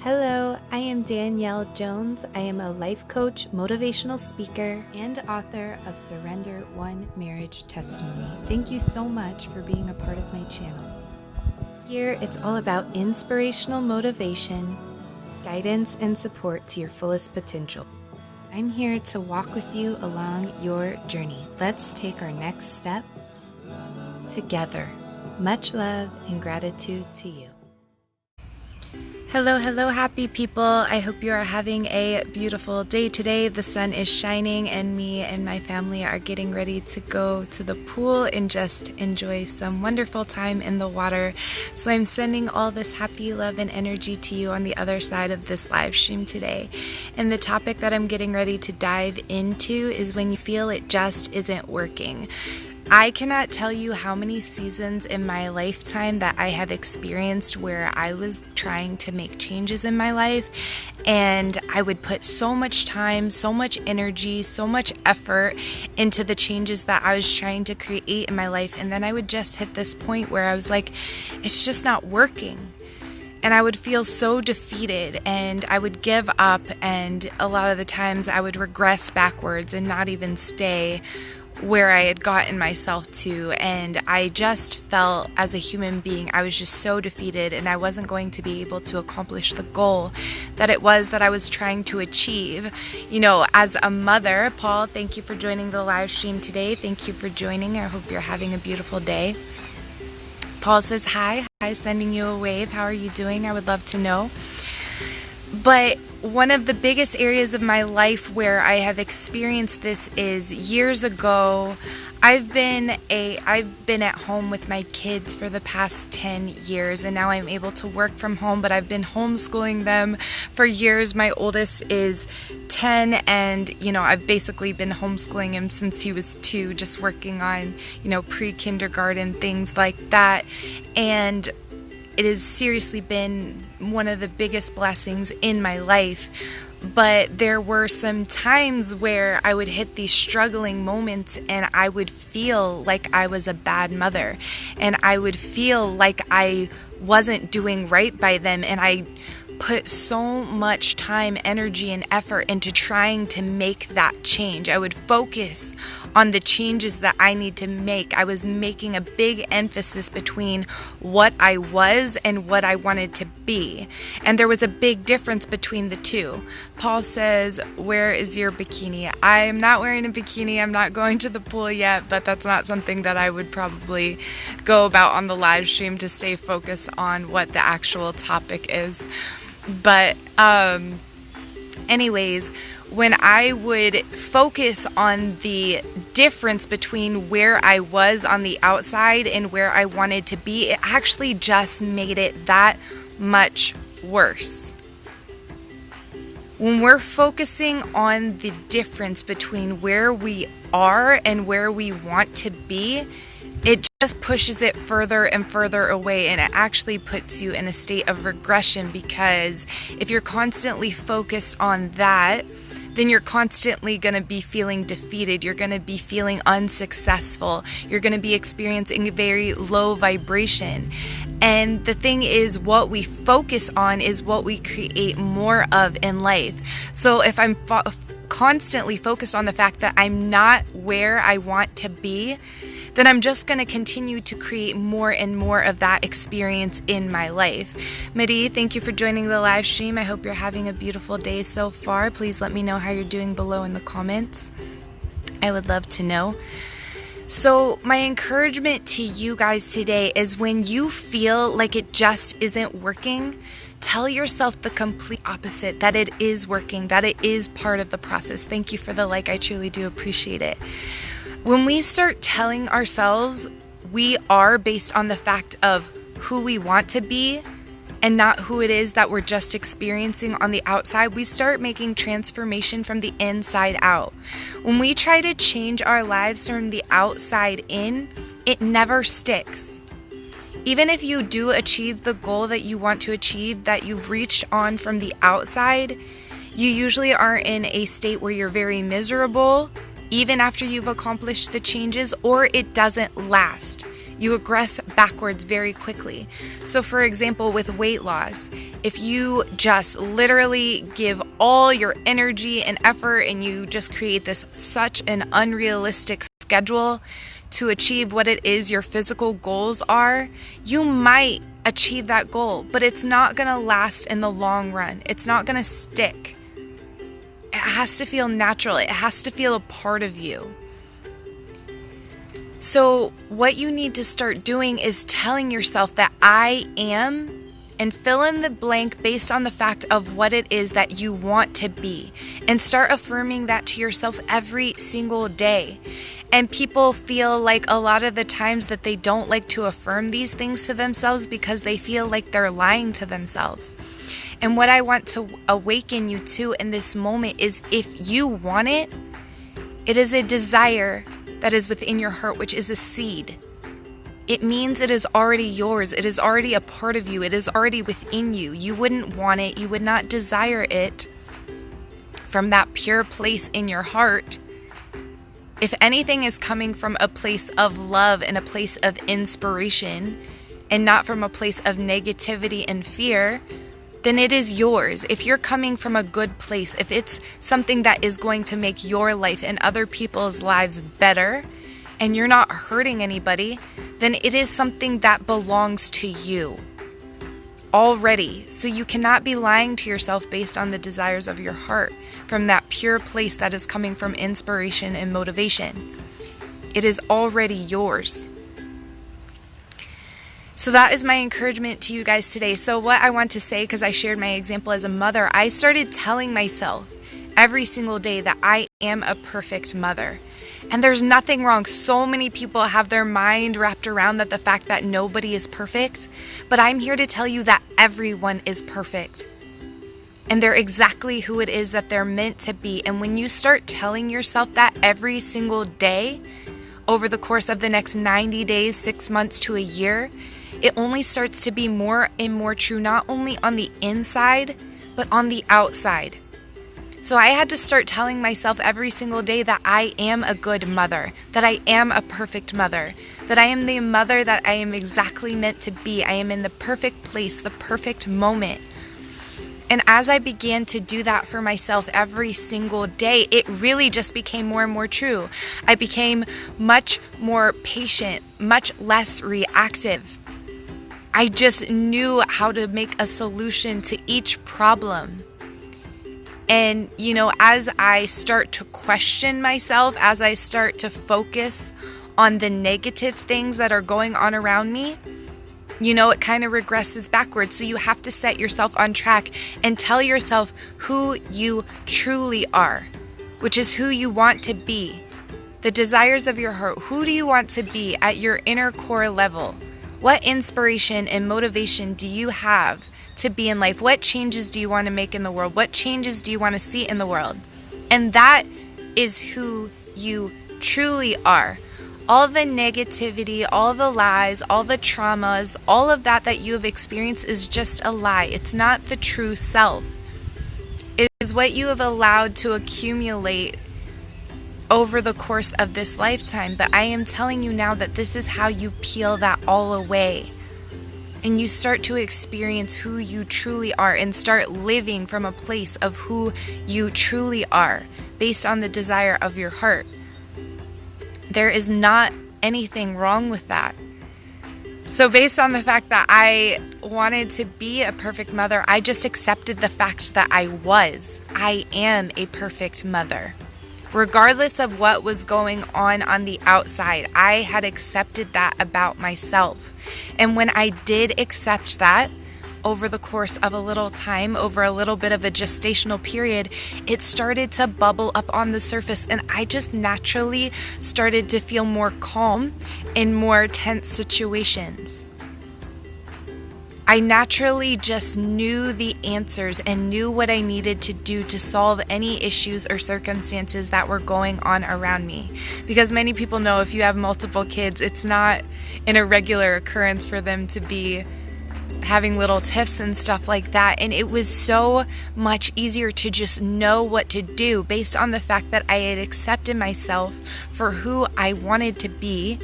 Hello, I am Danielle Jones. I am a life coach, motivational speaker, and author of Surrender One Marriage Testimony. Thank you so much for being a part of my channel. Here, it's all about inspirational motivation, guidance, and support to your fullest potential. I'm here to walk with you along your journey. Let's take our next step together. Much love and gratitude to you. Hello, happy people. I hope you are having a beautiful day today. The sun is shining and me and my family are getting ready to go to the pool and just enjoy some wonderful time in the water. So I'm sending all this happy love and energy to you on the other side of this live stream today. And the topic that I'm getting ready to dive into is when you feel it just isn't working. I cannot tell you how many seasons in my lifetime that I have experienced where I was trying to make changes in my life, and I would put so much time, so much energy, so much effort into the changes that I was trying to create in my life, and then I would just hit this point where I was like, it's just not working. And I would feel so defeated and I would give up, and a lot of the times I would regress backwards and not even stay where I had gotten myself to, and I just felt as a human being I was just so defeated and I wasn't going to be able to accomplish the goal that it was that I was trying to achieve. You know, as a mother, Paul, thank you for joining the live stream today. Thank you for joining. I hope you're having a beautiful day. Paul says hi, sending you a wave. How are you doing? I would love to know. But one of the biggest areas of my life where I have experienced this is years ago. I've been at home with my kids for the past 10 years, and now I'm able to work from home, but I've been homeschooling them for years. My oldest is 10, and I've basically been homeschooling him since he was 2, just working on pre-kindergarten, things like that. And it has seriously been one of the biggest blessings in my life. But there were some times where I would hit these struggling moments and I would feel like I was a bad mother, and I would feel like I wasn't doing right by them, and I put so much time, energy, and effort into trying to make that change. I would focus on the changes that I need to make. I was making a big emphasis between what I was and what I wanted to be. And there was a big difference between the two. Paul says, where is your bikini? I am not wearing a bikini. I'm not going to the pool yet, but that's not something that I would probably go about on the live stream to stay focused on what the actual topic is. But anyways, when I would focus on the difference between where I was on the outside and where I wanted to be, it actually just made it that much worse. When we're focusing on the difference between where we are and where we want to be, it just pushes it further and further away, and it actually puts you in a state of regression, because if you're constantly focused on that, then you're constantly going to be feeling defeated. You're going to be feeling unsuccessful. You're going to be experiencing a very low vibration. And the thing is, what we focus on is what we create more of in life. So if I'm constantly focused on the fact that I'm not where I want to be, then I'm just going to continue to create more and more of that experience in my life. Midi, thank you for joining the live stream. I hope you're having a beautiful day so far. Please let me know how you're doing below in the comments. I would love to know. So my encouragement to you guys today is, when you feel like it just isn't working, tell yourself the complete opposite, that it is working, that it is part of the process. Thank you for the like. I truly do appreciate it. When we start telling ourselves we are based on the fact of who we want to be and not who it is that we're just experiencing on the outside, we start making transformation from the inside out. When we try to change our lives from the outside in, it never sticks. Even if you do achieve the goal that you want to achieve, that you've reached on from the outside, you usually are in a state where you're very miserable, even after you've accomplished the changes, or it doesn't last. you regress backwards very quickly. So for example, with weight loss, if you just literally give all your energy and effort and you just create this such an unrealistic schedule to achieve what it is your physical goals are, you might achieve that goal, but it's not going to last in the long run. It's not going to stick. It has to feel natural. It has to feel a part of you. So what you need to start doing is telling yourself that I am, and fill in the blank based on the fact of what it is that you want to be, and start affirming that to yourself every single day. And people feel like a lot of the times that they don't like to affirm these things to themselves because they feel like they're lying to themselves. And what I want to awaken you to in this moment is, if you want it, it is a desire that is within your heart, which is a seed. It means it is already yours. It is already a part of you. It is already within you. You wouldn't want it. You would not desire it from that pure place in your heart. If anything is coming from a place of love and a place of inspiration, and not from a place of negativity and fear, then it is yours. If you're coming from a good place, if it's something that is going to make your life and other people's lives better, and you're not hurting anybody, then it is something that belongs to you already. So you cannot be lying to yourself based on the desires of your heart from that pure place that is coming from inspiration and motivation. It is already yours. So that is my encouragement to you guys today. So what I want to say, because I shared my example as a mother, I started telling myself every single day that I am a perfect mother. And there's nothing wrong. So many people have their mind wrapped around the fact that nobody is perfect. But I'm here to tell you that everyone is perfect. And they're exactly who it is that they're meant to be. And when you start telling yourself that every single day, over the course of the next 90 days, 6 months to a year, it only starts to be more and more true, not only on the inside, but on the outside. So I had to start telling myself every single day that I am a good mother, that I am a perfect mother, that I am the mother that I am exactly meant to be. I am in the perfect place, the perfect moment. And as I began to do that for myself every single day, it really just became more and more true. I became much more patient, much less reactive. I just knew how to make a solution to each problem. And, as I start to question myself, as I start to focus on the negative things that are going on around me, it kind of regresses backwards. So you have to set yourself on track and tell yourself who you truly are, which is who you want to be. The desires of your heart. Who do you want to be at your inner core level? What inspiration and motivation do you have to be in life? What changes do you want to make in the world? What changes do you want to see in the world? And that is who you truly are. All the negativity, all the lies, all the traumas, all of that you have experienced is just a lie. It's not the true self. It is what you have allowed to accumulate over the course of this lifetime. But I am telling you now that this is how you peel that all away. And you start to experience who you truly are and start living from a place of who you truly are based on the desire of your heart. There is not anything wrong with that. So based on the fact that I wanted to be a perfect mother, I just accepted the fact that I am a perfect mother. Regardless of what was going on the outside, I had accepted that about myself. And when I did accept that, over the course of a little time, over a little bit of a gestational period, it started to bubble up on the surface, and I just naturally started to feel more calm in more tense situations. I naturally just knew the answers and knew what I needed to do to solve any issues or circumstances that were going on around me. Because many people know if you have multiple kids, it's not an irregular occurrence for them to be having little tiffs and stuff like that. And it was so much easier to just know what to do based on the fact that I had accepted myself for who I wanted to be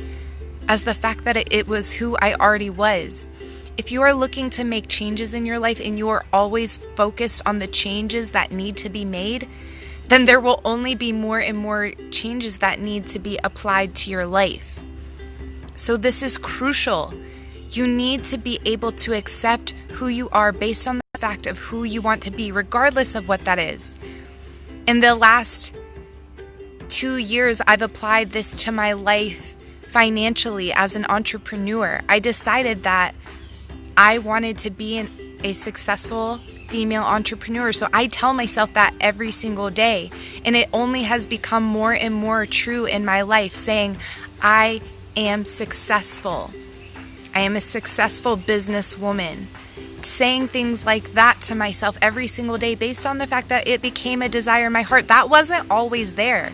as the fact that it was who I already was. If you are looking to make changes in your life and you are always focused on the changes that need to be made, then there will only be more and more changes that need to be applied to your life. So this is crucial. You need to be able to accept who you are based on the fact of who you want to be, regardless of what that is. In the last 2 years, I've applied this to my life financially as an entrepreneur. I decided that I wanted to be a successful female entrepreneur. So I tell myself that every single day. And it only has become more and more true in my life, saying, I am successful. I am a successful businesswoman. Saying things like that to myself every single day based on the fact that it became a desire in my heart. That wasn't always there.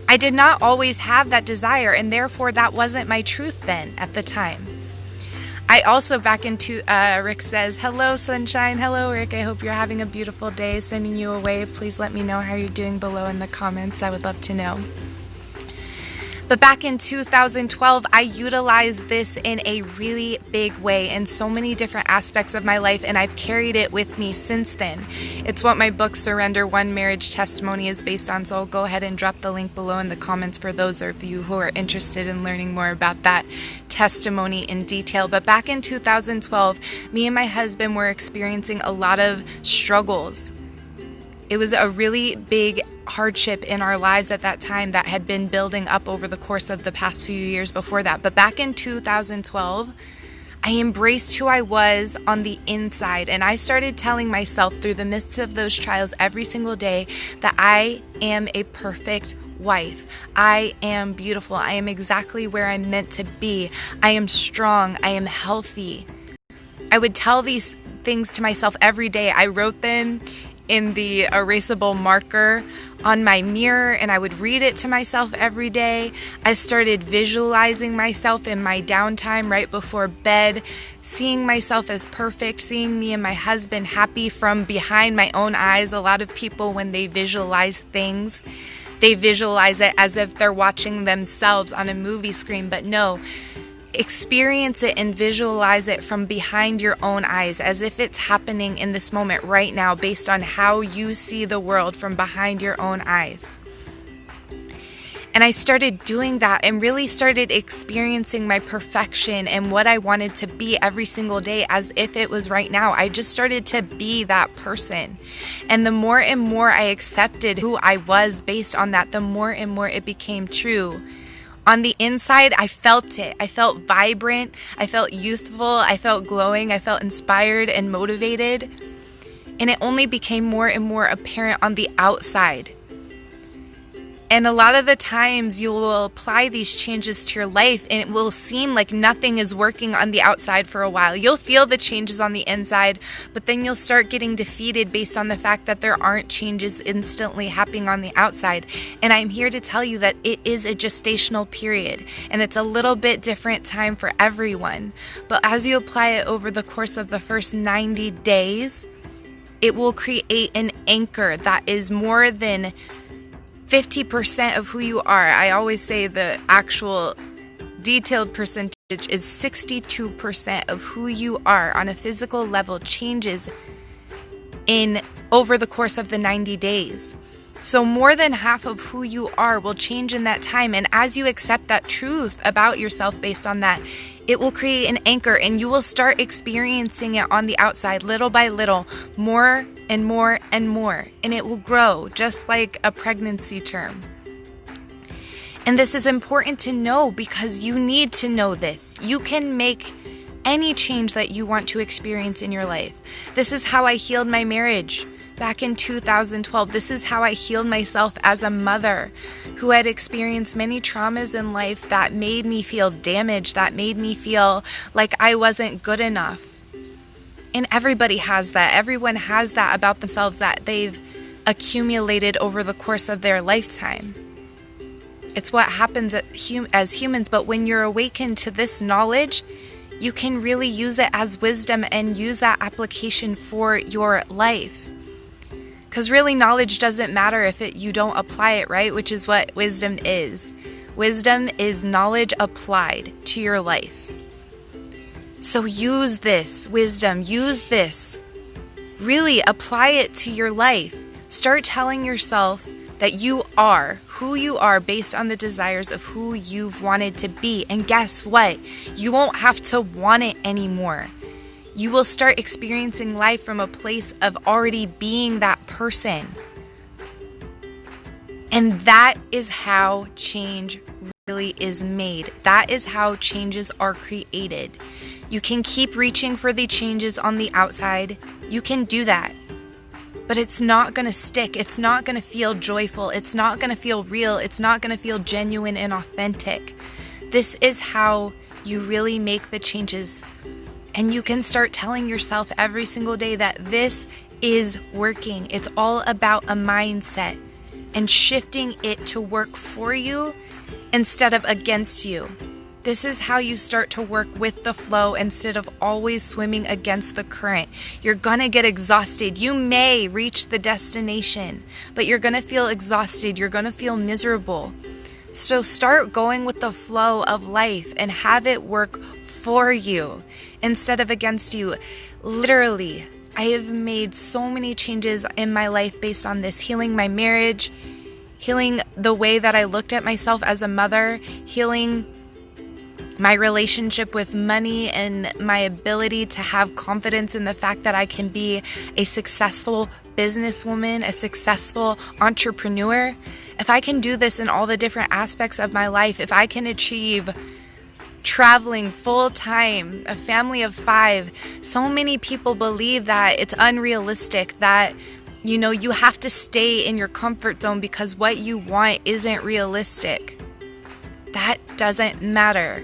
I did not always have that desire, and therefore that wasn't my truth then at the time. I also, back into, Rick says, hello, sunshine. Hello, Rick. I hope you're having a beautiful day. Sending you away. Please let me know how you're doing below in the comments. I would love to know. But back in 2012, I utilized this in a really big way in so many different aspects of my life, and I've carried it with me since then. It's what my book, Surrender One Marriage Testimony, is based on, so I'll go ahead and drop the link below in the comments for those of you who are interested in learning more about that testimony in detail. But back in 2012, me and my husband were experiencing a lot of struggles. It was a really big hardship in our lives at that time that had been building up over the course of the past few years before that. But back in 2012, I embraced who I was on the inside, and I started telling myself through the midst of those trials every single day that I am a perfect wife. I am beautiful. I am exactly where I'm meant to be. I am strong. I am healthy. I would tell these things to myself every day. I wrote them in the erasable marker on my mirror, and I would read it to myself every day. I started visualizing myself in my downtime right before bed, seeing myself as perfect, seeing me and my husband happy from behind my own eyes. A lot of people, when they visualize things, they visualize it as if they're watching themselves on a movie screen, but no. Experience it and visualize it from behind your own eyes, as if it's happening in this moment right now, based on how you see the world from behind your own eyes. And I started doing that and really started experiencing my perfection and what I wanted to be every single day as if it was right now. I just started to be that person. And the more and more I accepted who I was based on that, the more and more it became true. On the inside, I felt it. I felt vibrant. I felt youthful. I felt glowing. I felt inspired and motivated. And it only became more and more apparent on the outside. And a lot of the times you will apply these changes to your life and it will seem like nothing is working on the outside for a while. You'll feel the changes on the inside, but then you'll start getting defeated based on the fact that there aren't changes instantly happening on the outside. And I'm here to tell you that it is a gestational period and it's a little bit different time for everyone. But as you apply it over the course of the first 90 days, it will create an anchor that is more than 50% of who you are. I always say the actual detailed percentage is 62% of who you are on a physical level changes in over the course of the 90 days. So more than half of who you are will change in that time. And as you accept that truth about yourself based on that, it will create an anchor and you will start experiencing it on the outside little by little, more and more and more. And it will grow just like a pregnancy term. And this is important to know because you need to know this. You can make any change that you want to experience in your life. This is how I healed my marriage back in 2012. This is how I healed myself as a mother who had experienced many traumas in life that made me feel damaged, that made me feel like I wasn't good enough. And everybody has that. Everyone has that about themselves that they've accumulated over the course of their lifetime. It's what happens as humans, but when you're awakened to this knowledge, you can really use it as wisdom and use that application for your life. Because really, knowledge doesn't matter if you don't apply it, right? Which is what wisdom is. Wisdom is knowledge applied to your life. So use this wisdom, use this. Really apply it to your life. Start telling yourself that you are who you are based on the desires of who you've wanted to be. And guess what? You won't have to want it anymore. You will start experiencing life from a place of already being that person. And that is how change really is made. That is how changes are created. You can keep reaching for the changes on the outside. You can do that. But it's not going to stick. It's not going to feel joyful. It's not going to feel real. It's not going to feel genuine and authentic. This is how you really make the changes. And you can start telling yourself every single day that this is working. It's all about a mindset and shifting it to work for you instead of against you. This is how you start to work with the flow instead of always swimming against the current. You're gonna get exhausted. You may reach the destination, but you're gonna feel exhausted. You're gonna feel miserable. So start going with the flow of life and have it work for you instead of against you. Literally, I have made so many changes in my life based on this. Healing my marriage, healing the way that I looked at myself as a mother, healing my relationship with money and my ability to have confidence in the fact that I can be a successful businesswoman, a successful entrepreneur. If I can do this in all the different aspects of my life, if I can achieve traveling full time, a family of 5, so many people believe that it's unrealistic, that you have to stay in your comfort zone because what you want isn't realistic. That doesn't matter.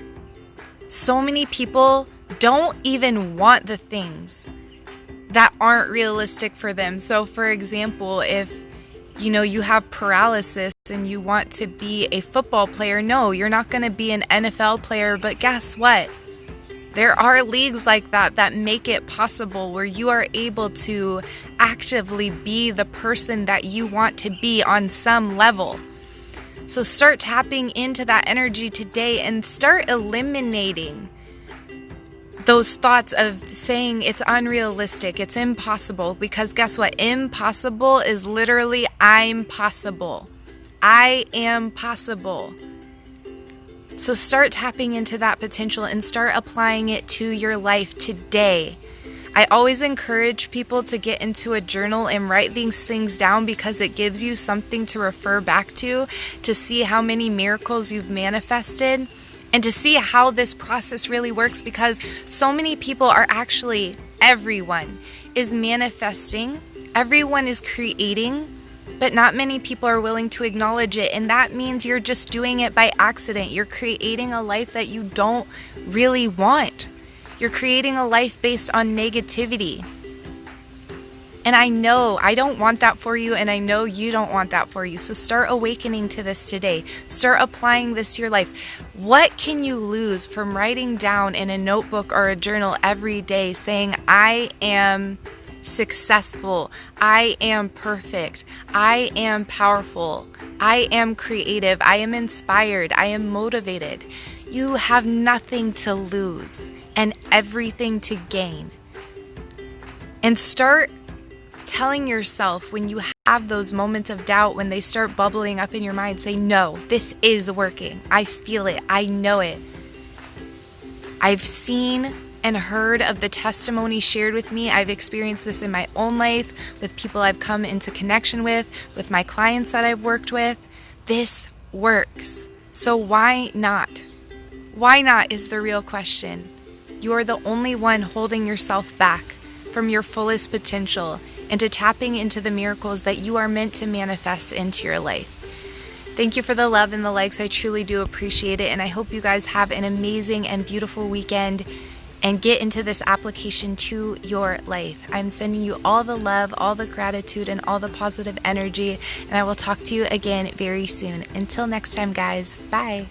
So many people don't even want the things that aren't realistic for them. So for example, if you have paralysis and you want to be a football player, no, you're not going to be an NFL player, but guess what? There are leagues like that make it possible where you are able to actively be the person that you want to be on some level. So start tapping into that energy today and start eliminating those thoughts of saying it's unrealistic, it's impossible, because guess what? Impossible is literally I'm possible. I am possible. So start tapping into that potential and start applying it to your life today. I always encourage people to get into a journal and write these things down because it gives you something to refer back to see how many miracles you've manifested and to see how this process really works, because so many people are actually, everyone is manifesting, everyone is creating, but not many people are willing to acknowledge it. And that means you're just doing it by accident. You're creating a life that you don't really want. You're creating a life based on negativity. And I know I don't want that for you, and I know you don't want that for you. So start awakening to this today. Start applying this to your life. What can you lose from writing down in a notebook or a journal every day saying, I am successful, I am perfect, I am powerful, I am creative, I am inspired, I am motivated? You have nothing to lose and everything to gain. And start telling yourself when you have those moments of doubt, when they start bubbling up in your mind, say, no, this is working. I feel it. I know it. I've seen and heard of the testimony shared with me. I've experienced this in my own life with people I've come into connection with my clients that I've worked with. This works. So why not? Why not is the real question. You're the only one holding yourself back from your fullest potential into tapping into the miracles that you are meant to manifest into your life. Thank you for the love and the likes. I truly do appreciate it. And I hope you guys have an amazing and beautiful weekend and get into this application to your life. I'm sending you all the love, all the gratitude, and all the positive energy. And I will talk to you again very soon. Until next time, guys. Bye.